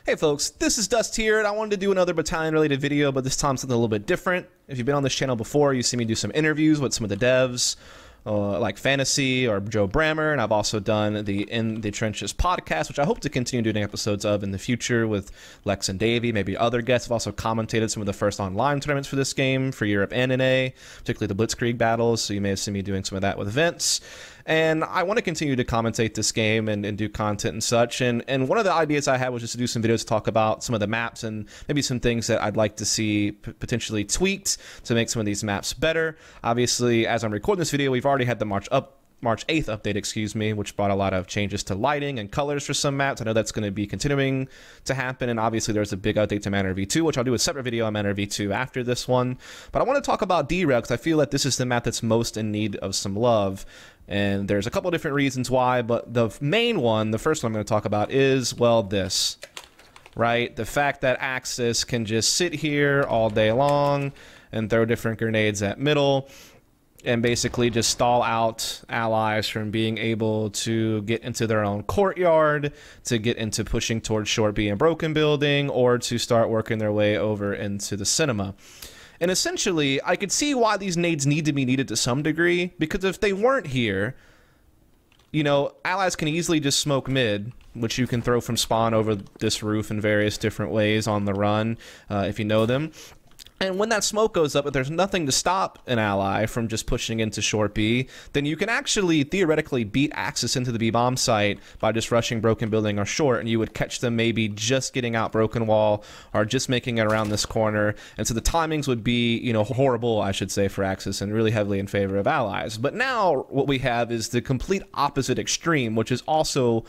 Hey folks, this is Dust here, and I wanted to do another Battalion related video, but this time something a little bit different. If you've been on this channel before, you see me do some interviews with some of the devs, like Fantasy or Joe Brammer, and I've also done the In the Trenches podcast, which I hope to continue doing episodes of in the future with Lex and Davey, maybe other guests. I've also commentated some of the first online tournaments for this game for Europe and NA, particularly the Blitzkrieg battles, so you may have seen me doing some of that with Vince. And I want to continue to commentate this game and do content and such. And one of the ideas I had was just to do some videos to talk about some of the maps and maybe some things that I'd like to see potentially tweaked to make some of these maps better. Obviously, as I'm recording this video, we've already had the March 8th update, which brought a lot of changes to lighting and colors for some maps. I know that's going to be continuing to happen, and obviously there's a big update to Manor V2, which I'll do a separate video on Manor V2 after this one. But I want to talk about Derailed because I feel that this is the map that's most in need of some love. And there's a couple different reasons why, but the main one, the first one I'm going to talk about is, well, this. Right? The fact that Axis can just sit here all day long and throw different grenades at middle and basically just stall out allies from being able to get into their own courtyard, to get into pushing towards Short B and Broken Building, or to start working their way over into the cinema. And essentially, I could see why these nades need to be needed to some degree, because if they weren't here, you know, allies can easily just smoke mid, which you can throw from spawn over this roof in various different ways on the run, if you know them. And when that smoke goes up, if there's nothing to stop an ally from just pushing into Short B, then you can actually theoretically beat Axis into the B-bomb site by just rushing Broken Building or Short, and you would catch them maybe just getting out Broken Wall or just making it around this corner. And so the timings would be, you know, horrible, I should say, for Axis and really heavily in favor of allies. But now what we have is the complete opposite extreme, which is also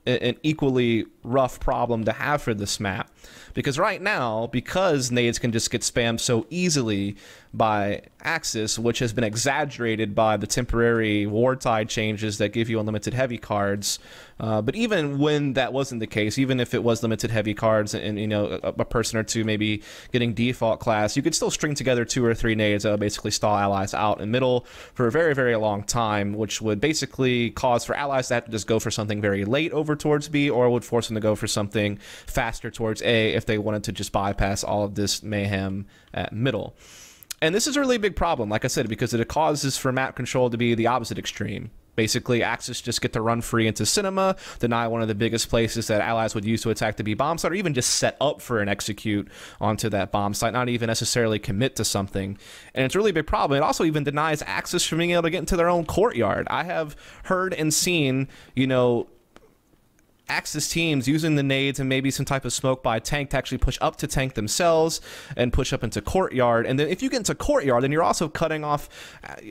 an equally rough problem to have for this map. Because right now, because nades can just get spammed so easily by Axis, which has been exaggerated by the temporary Wartide changes that give you unlimited heavy cards, but even when that wasn't the case, even if it was limited heavy cards and you know, a person or two maybe getting default class, you could still string together 2 or 3 nades that would basically stall allies out in middle for a very, very long time, which would basically cause for allies to have to just go for something very late over towards B, or would force them to go for something faster towards A if they wanted to just bypass all of this mayhem at middle. And this is a really big problem, like I said, because it causes for map control to be the opposite extreme. Basically, Axis just get to run free into cinema, deny one of the biggest places that allies would use to attack the B bomb site, or even just set up for an execute onto that bomb site, not even necessarily commit to something. And it's a really big problem. It also even denies Axis from being able to get into their own courtyard. I have heard and seen, you know, Axis teams using the nades and maybe some type of smoke by tank to actually push up to tank themselves and push up into courtyard. And then if you get into courtyard, then you're also cutting off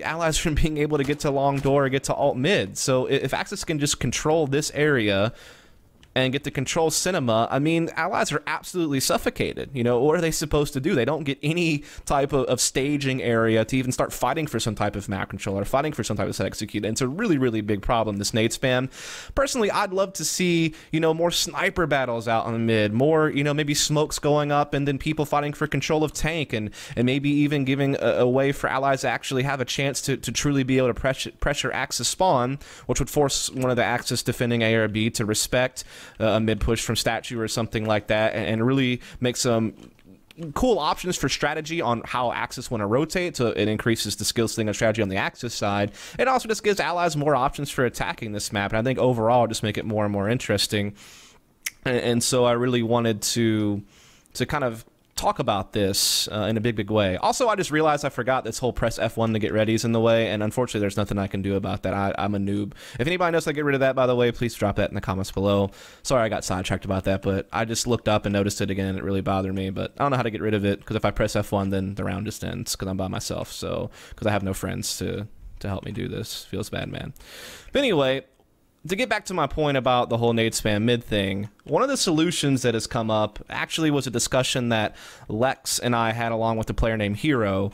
allies from being able to get to long door or get to alt mid. So if Axis can just control this area and get to control cinema, I mean, allies are absolutely suffocated. You know, what are they supposed to do? They don't get any type of staging area to even start fighting for some type of map control or fighting for some type of set execute. And it's a really, really big problem, this nade spam. Personally, I'd love to see, you know, more sniper battles out on the mid, more, you know, maybe smokes going up and then people fighting for control of tank, and maybe even giving a way for allies to actually have a chance to truly be able to pressure Axis spawn, which would force one of the Axis defending A or B to respect a mid push from statue or something like that, and really make some cool options for strategy on how Axis want to rotate, so it increases the skill ceiling of strategy on the Axis side. It also just gives allies more options for attacking this map, and I think overall just make it more and more interesting. And so I really wanted to kind of talk about this in a big way. Also, I just realized I forgot this whole press F1 to get ready is in the way, and unfortunately there's nothing I can do about that. I'm a noob. If anybody knows how to get rid of that, by the way, please drop that in the comments below. Sorry I got sidetracked about that, but I just looked up and noticed it again and it really bothered me, but I don't know how to get rid of it, because if I press F1 then the round just ends because I'm by myself, so because I have no friends to help me do this. Feels bad, man. But anyway, to get back to my point about the whole nade spam mid thing, one of the solutions that has come up actually was a discussion that Lex and I had along with a player named Hero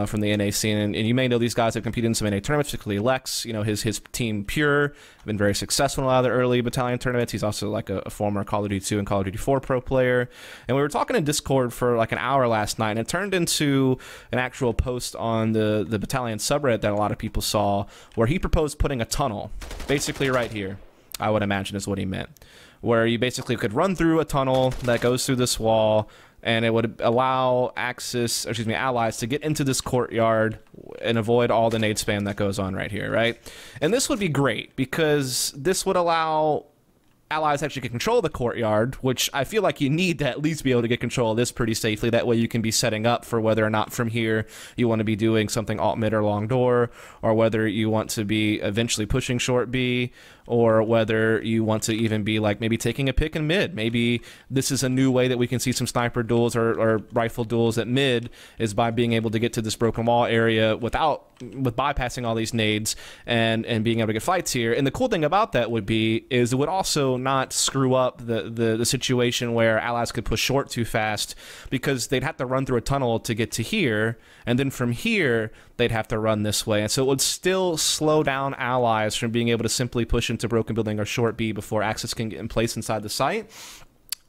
from the NA scene, and you may know these guys have competed in some NA tournaments, particularly Lex. You know, his team Pure have been very successful in a lot of the early Battalion tournaments. He's also like a former Call of Duty 2 and Call of Duty 4 pro player, and we were talking in Discord for like an hour last night, and it turned into an actual post on the Battalion subreddit that a lot of people saw, where he proposed putting a tunnel basically right here, I would imagine is what he meant, where you basically could run through a tunnel that goes through this wall, and it would allow allies to get into this courtyard and avoid all the nade spam that goes on right here, right? And this would be great because this would allow allies actually get control of the courtyard, which I feel like you need to at least be able to get control of this pretty safely. That way you can be setting up for whether or not from here you want to be doing something alt mid or long door, or whether you want to be eventually pushing short B, or whether you want to even be like maybe taking a pick in mid. Maybe this is a new way that we can see some sniper duels or rifle duels at mid, is by being able to get to this broken wall area with bypassing all these nades and being able to get fights here. And the cool thing about that would be is it would also not screw up the situation where allies could push short too fast, because they'd have to run through a tunnel to get to here, and then from here they'd have to run this way. And so it would still slow down allies from being able to simply push into broken building or short B before access can get in place inside the site.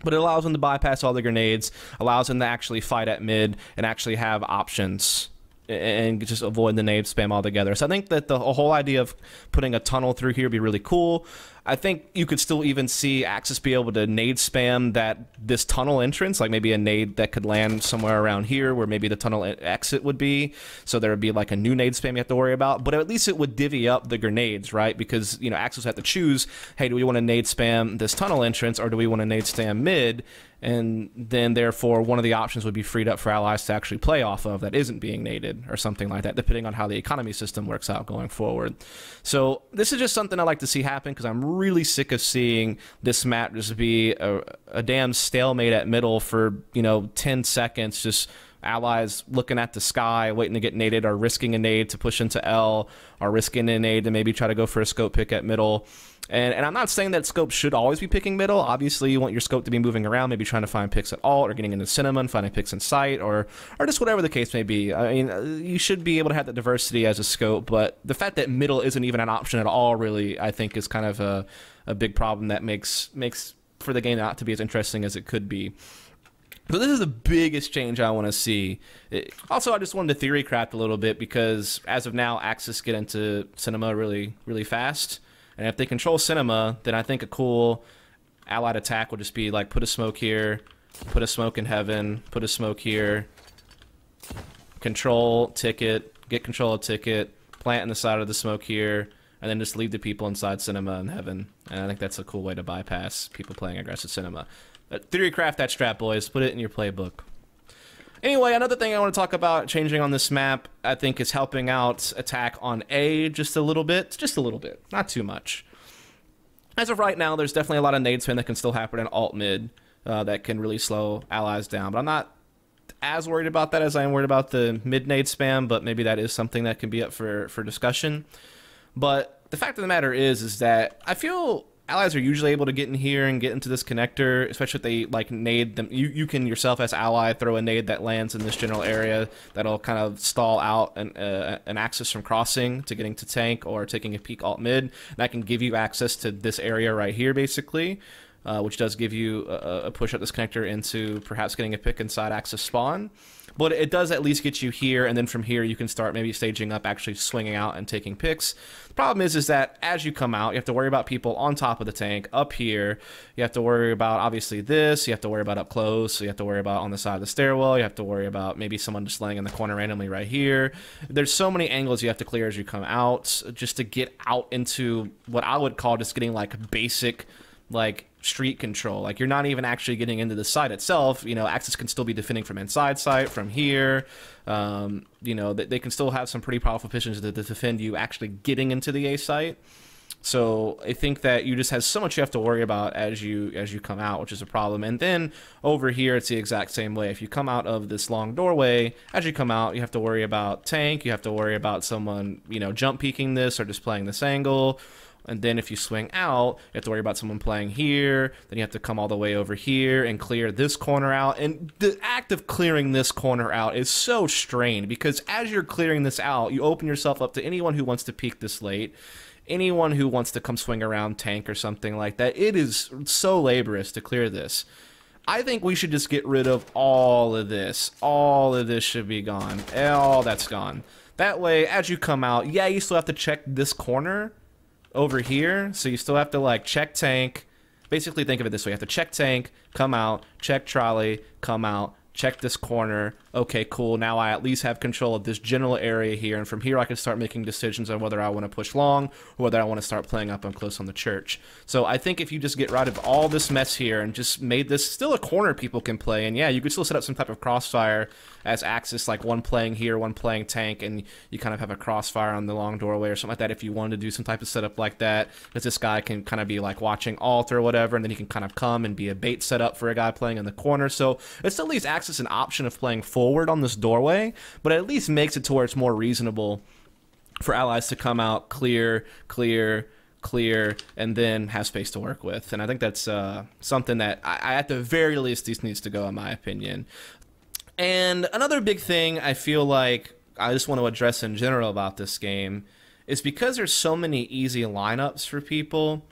But it allows them to bypass all the grenades, allows them to actually fight at mid and actually have options and just avoid the nade spam altogether. So I think that the whole idea of putting a tunnel through here would be really cool. I think you could still even see Axis be able to nade spam this tunnel entrance, like maybe a nade that could land somewhere around here where maybe the tunnel exit would be. So there would be like a new nade spam you have to worry about, but at least it would divvy up the grenades, right? Because, you know, Axis would have to choose, hey, do we want to nade spam this tunnel entrance, or do we want to nade spam mid? And then therefore one of the options would be freed up for allies to actually play off of that isn't being naded or something like that, depending on how the economy system works out going forward. So this is just something I like to see happen, because I'm really sick of seeing this map just be a damn stalemate at middle for, you know, 10 seconds, just allies looking at the sky, waiting to get naded, or risking a nade to push into L, or risking a nade to maybe try to go for a scope pick at middle. And I'm not saying that scope should always be picking middle. Obviously, you want your scope to be moving around, maybe trying to find picks at alt, or getting into cinema and finding picks in sight, or just whatever the case may be. I mean, you should be able to have that diversity as a scope, but the fact that middle isn't even an option at all, really, I think is kind of a big problem that makes for the game not to be as interesting as it could be. So this is the biggest change I want to see. Also, I just wanted to theory craft a little bit, because as of now, Axis get into cinema really, really fast. And if they control cinema, then I think a cool allied attack would just be like put a smoke here, put a smoke in heaven, put a smoke here, control ticket, get control of ticket, plant in the side of the smoke here, and then just leave the people inside cinema and heaven. And I think that's a cool way to bypass people playing aggressive cinema. But theory craft that strat, boys. Put it in your playbook. Anyway, another thing I want to talk about changing on this map, I think, is helping out attack on A just a little bit. Just a little bit. Not too much. As of right now, there's definitely a lot of nade spam that can still happen in alt mid that can really slow allies down. But I'm not as worried about that as I am worried about the mid nade spam, but maybe that is something that can be up for discussion. But the fact of the matter is that I feel allies are usually able to get in here and get into this connector, especially if they like nade them. You can yourself as ally throw a nade that lands in this general area that'll kind of stall out an access from crossing to getting to tank or taking a peek alt mid. And that can give you access to this area right here, basically, which does give you a push up this connector into perhaps getting a pick inside access spawn. But it does at least get you here, and then from here you can start maybe staging up, actually swinging out and taking picks. The problem is that as you come out, you have to worry about people on top of the tank, up here. You have to worry about, obviously, this. You have to worry about up close. So you have to worry about on the side of the stairwell. You have to worry about maybe someone just laying in the corner randomly right here. There's so many angles you have to clear as you come out just to get out into what I would call just getting like basic, like, street control. Like, you're not even actually getting into the site itself. You know, Axis can still be defending from inside site, from here. You know, they can still have some pretty powerful positions to defend you actually getting into the A site. So I think that you just have so much you have to worry about as you come out, which is a problem. And then over here, it's the exact same way. If you come out of this long doorway, as you come out, you have to worry about tank. You have to worry about someone, you know, jump peeking this or just playing this angle. And then if you swing out, you have to worry about someone playing here. Then you have to come all the way over here and clear this corner out. And the act of clearing this corner out is so strained, because as you're clearing this out, you open yourself up to anyone who wants to peek this late, anyone who wants to come swing around tank or something like that. It is so laborious to clear this. I think we should just get rid of all of this. All of this should be gone. All that's gone. That way, as you come out, yeah, you still have to check this corner over here, so you still have to like check tank, Basically, think of it this way. You have to check tank, come out, check trolley, come out, check this corner. Okay, cool. Now I at least have control of this general area here. And from here, I can start making decisions on whether I want to push long or whether I want to start playing up and close on the church. So I think if you just get rid of all this mess here and just made this still a corner people can play, and yeah, you could still set up some type of crossfire as axis, like one playing here, one playing tank, and you kind of have a crossfire on the long doorway or something like that if you wanted to do some type of setup like that, because this guy can kind of be like watching alt or whatever, and then he can kind of come and be a bait setup for a guy playing in the corner. So it still leaves axis an option of playing forward on this doorway, but it at least makes it to where it's more reasonable for allies to come out, clear, and then have space to work with. And I think that's something that I at the very least this needs to go, in my opinion. And another big thing I feel like I just want to address in general about this game is because there's so many easy lineups for people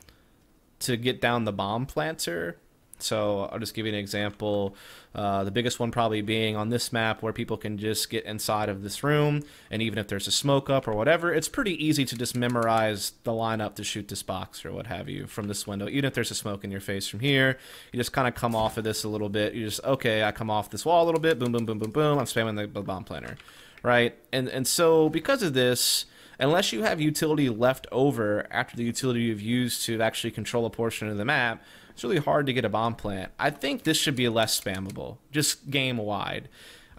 to get down the bomb planter. So I'll just give you an example. The biggest one probably being on this map where people can just get inside of this room, and even if there's a smoke up or whatever, it's pretty easy to just memorize the lineup to shoot this box or what have you from this window. Even if there's a smoke in your face from here, you just kind of come off of this a little bit. You just, okay, I come off this wall a little bit, boom, boom, boom, boom, boom, I'm spamming the bomb planter, right? And so because of this, unless you have utility left over after the utility you've used to actually control a portion of the map, it's really hard to get a bomb plant. I think this should be less spammable, just game-wide.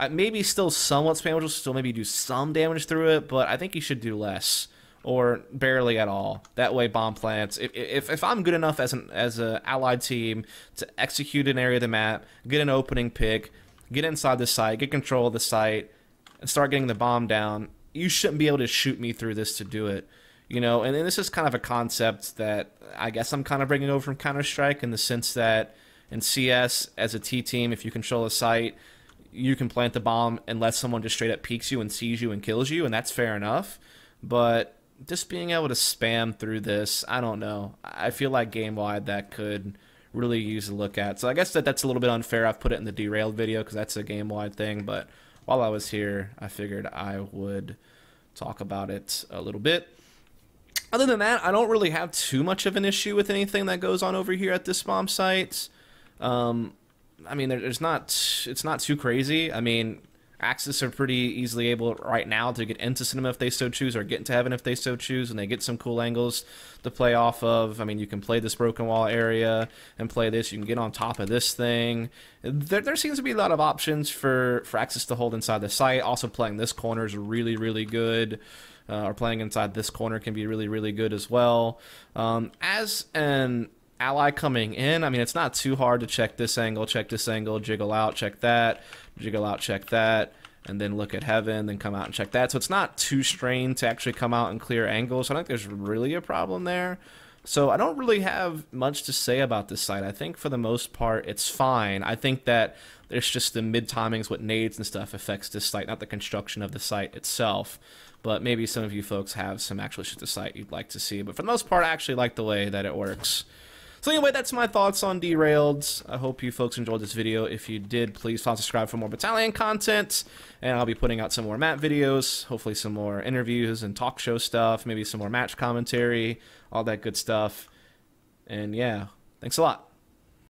Maybe still somewhat spammable, still maybe do some damage through it, but I think you should do less, or barely at all. That way bomb plants, if I'm good enough as an allied team to execute an area of the map, get an opening pick, get inside the site, get control of the site, and start getting the bomb down, you shouldn't be able to shoot me through this to do it. You know, and this is kind of a concept that I guess I'm kind of bringing over from Counter-Strike, in the sense that in CS, as a T team, if you control a site, you can plant the bomb unless someone just straight up peeks you and sees you and kills you, and that's fair enough. But just being able to spam through this, I don't know. I feel like game-wide that could really use a look at. So I guess that's a little bit unfair. I've put it in the Derailed video because that's a game-wide thing, but while I was here, I figured I would talk about it a little bit. Other than that, I don't really have too much of an issue with anything that goes on over here at this bomb site. I mean, it's not too crazy. I mean, Axis are pretty easily able right now to get into cinema if they so choose, or get into heaven if they so choose, and they get some cool angles to play off of. I mean, you can play this broken wall area and play this. You can get on top of this thing. There seems to be a lot of options for Axis to hold inside the site. Also, playing this corner is really, really good. Or playing inside this corner can be really, really good as well. As an ally coming in, I mean, it's not too hard to check this angle, jiggle out, check that, jiggle out, check that, and then look at heaven, then come out and check that. So it's not too strained to actually come out and clear angles. So I don't think there's really a problem there. So I don't really have much to say about this site. I think for the most part, it's fine. I think that there's just the mid-timings with nades and stuff affects this site, not the construction of the site itself. But maybe some of you folks have some actual shit to site you'd like to see. But for the most part, I actually like the way that it works. So anyway, that's my thoughts on Derailed. I hope you folks enjoyed this video. If you did, please subscribe for more Battalion content. And I'll be putting out some more map videos, hopefully some more interviews and talk show stuff, maybe some more match commentary, all that good stuff. And yeah, thanks a lot.